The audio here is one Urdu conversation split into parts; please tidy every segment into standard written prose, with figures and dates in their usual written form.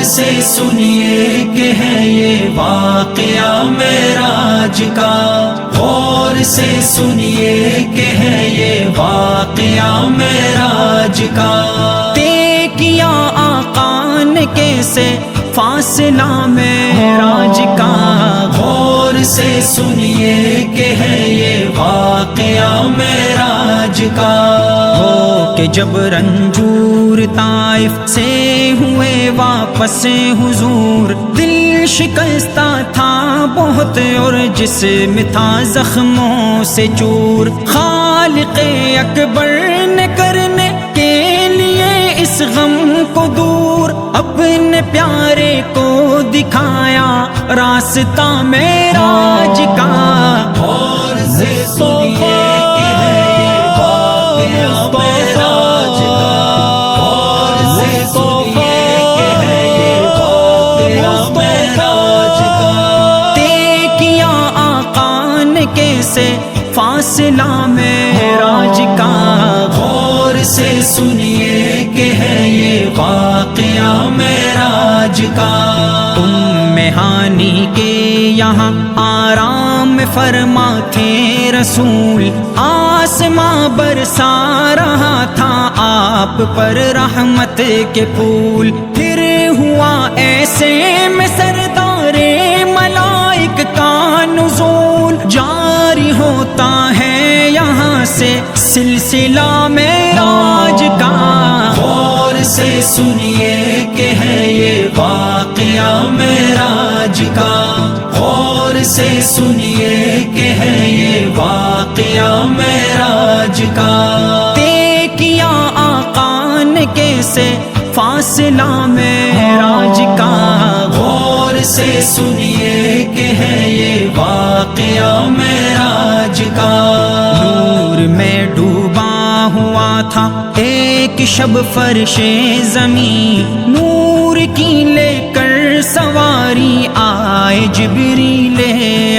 سے سنیے کہ ہے یہ واقعہ معراج کا، غور سے سنیے کہ ہے یہ واقعہ معراج کا۔ طے کیا آقا نے کیسے فاصلہ معراج کا، غور سے سنیے کہ ہے یہ واقعہ معراج کا۔ ہو کہ جب رنجور طائف سے ہوئے واپس حضور، دل شکستہ تھا بہت اور جسم تھا زخموں سے چور، خالق اکبر نے کرنے کے لیے اس غم کو دور، اپنے پیارے کو دکھایا راستہ معراج کا۔ غور سے سنیے کہ ہے یہ واقعہ معراج کا، غور سے سنیے کہ ہے یہ واقعہ معراج کا۔ طے کیا آقا نے کیسے فاصلہ معراج کا، غور سے سنیے کہ ہے یہ واقعہ معراج کا۔ ہانی کے یہاں آرام فرما تھے رسول، آسماں برسا رہا تھا آپ پر رحمت کے پھول، پھر ہوا ایسے میں سردار ملائک کا نزول، جاری ہوتا ہے یہاں سے سلسلہ معراج کا۔ غور سے سنیے کہ ہے یہ واقعہ معراج کا، غور سے سنیے کہ ہے یہ واقعہ معراج کا۔ طے کیا آقا نے کیسے فاصلہ معراج کا، غور سے سنیے کہ ہے یہ واقعہ معراج کا۔ نور میں ڈوبا ہوا تھا ایک شب فرش زمین، نور کی لے کر سواری آئے جبریل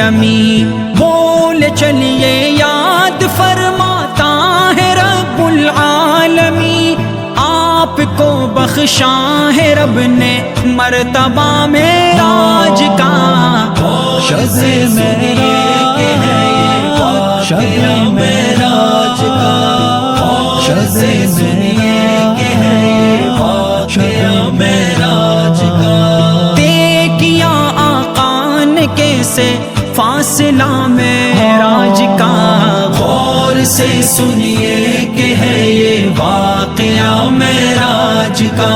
امین، بولے چلیے یاد فرماتا ہے رب العالمین، آپ کو بخشا ہے رب نے مرتبہ معراج کا۔ شب معراج ہے یہ واقعہ معراج کا، شب سنیے کہ ہے یہ واقعہ معراج کا۔ طے کیا آقا نے کیسے فاصلہ معراج کا، غور سے سنیے کہ ہے یہ واقعہ معراج کا۔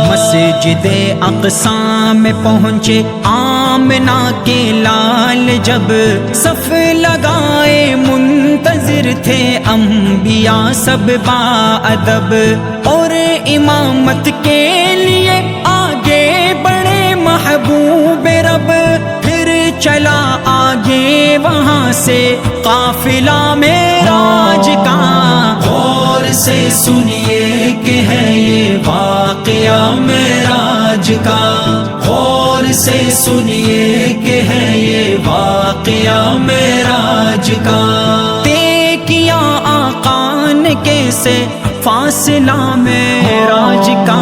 مسجد اقصی میں پہنچے آمنہ کے لال جب، صف لگائے منتظر تھے انبیاء سب با ادب، اور امامت کے لیے آگے بڑے محبوب رب، پھر چلا آگے وہاں سے قافلہ معراج کا۔ غور سے سنیے کہ ہے یہ واقعہ معراج کا، غور سے سنیے کہ ہے یہ واقعہ معراج کا۔ طے کیا آقا نے کیسے فاصلہ معراج کا،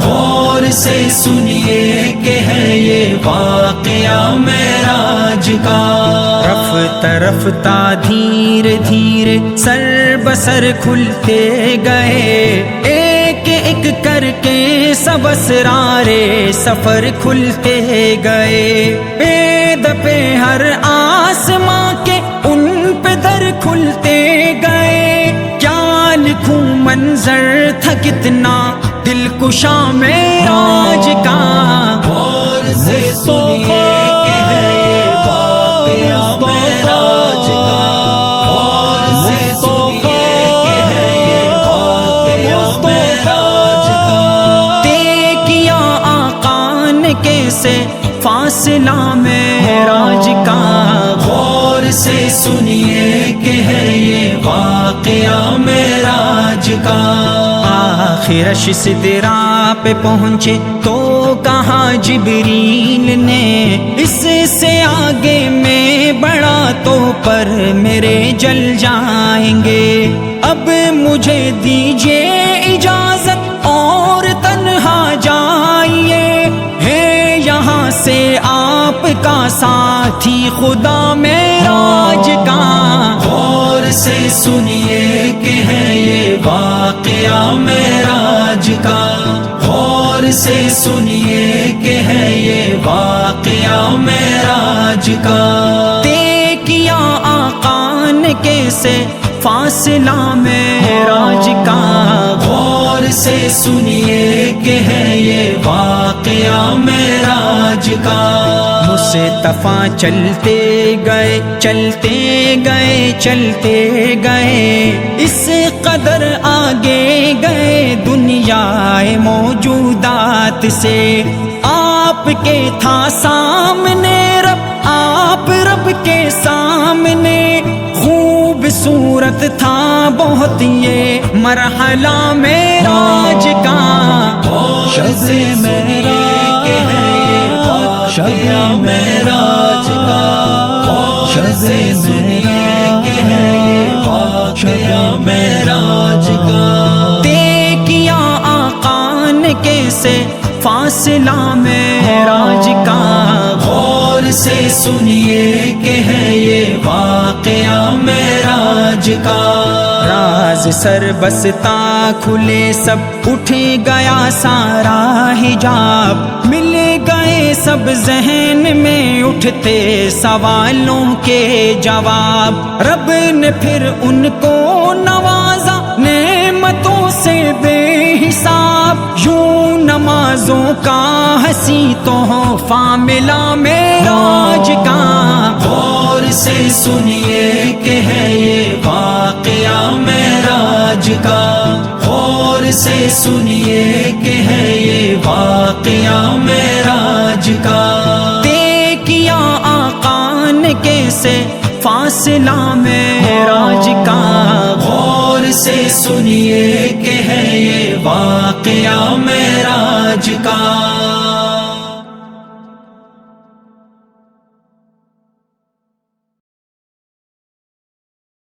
غور سے سنیے کہ ہے یہ واقعہ معراج کا۔ رفتہ رفتہ دھیرے دھیرے سر بسر کھلتے گئے، ایک ایک کر کے سب اسرار سفر کھلتے گئے، پید پہ ہر آسماں کے ان پہ در کھلتے گئے، کیا لکھوں منظر تھا کتنا دل کشا معراج کا۔ غور سے سنیے کہ ہے یہ واقعہ معراج کا، غور سے سنیے کہ ہے یہ واقعہ معراج کا۔ طے کیا آقا نے کیسے فاصلہ معراج کا، غور سے سنیے کہ ہے یہ واقعہ معراج کا۔ آخرش سدرا پہ پہنچے تو کہا جبریل نے، اس سے آگے میں بڑا تو پر میرے جل جائیں گے، اب مجھے دیجیے اجازت اور تنہا جائیے، سے آپ کا ساتھی خدا معراج کا، غور سے سنیے کہ ہے یہ واقعہ معراج کا، غور سے سنیے کہ ہے یہ واقعہ معراج کا۔ طے کیا آقا نے کیسے فاصلہ معراج کا، غور سے سنیے کہ ہے یہ واقعہ معراج کا۔ مصطفیٰ چلتے گئے چلتے گئے چلتے گئے، اس قدر آگے گئے دنیا موجودات سے، آپ کے تھا سامنے رب، آپ رب کے سامنے، خوبصورت تھا بہت یہ مرحلہ معراج کا۔ شب معراج ہے یہ واقعہ معراج کا، شب معراج ہے یہ واقعہ معراج کا۔ طے کیا آقا نے کیسے فاصلہ معراج کا، غور سے سنیے کہ ہے یہ واقعہ معراج کا۔ راز سر بستا کھلے سب، اٹھ گیا سارا حجاب، مل گئے سب ذہن میں اٹھتے سوالوں کے جواب، رب نے پھر ان کو نوازا نعمتوں سے بے حساب، یوں نمازوں کا ہنسی تحفہ ملا معراج کا۔ غور سے سنیے کہ ہے یہ واقعہ معراج کا، غور سے سنیے کہ ہے یہ واقعہ معراج کا۔ طے کیا آقا نے کیسے فاصلہ معراج کا، غور سے سنیے کہ ہے یہ واقعہ معراج کا۔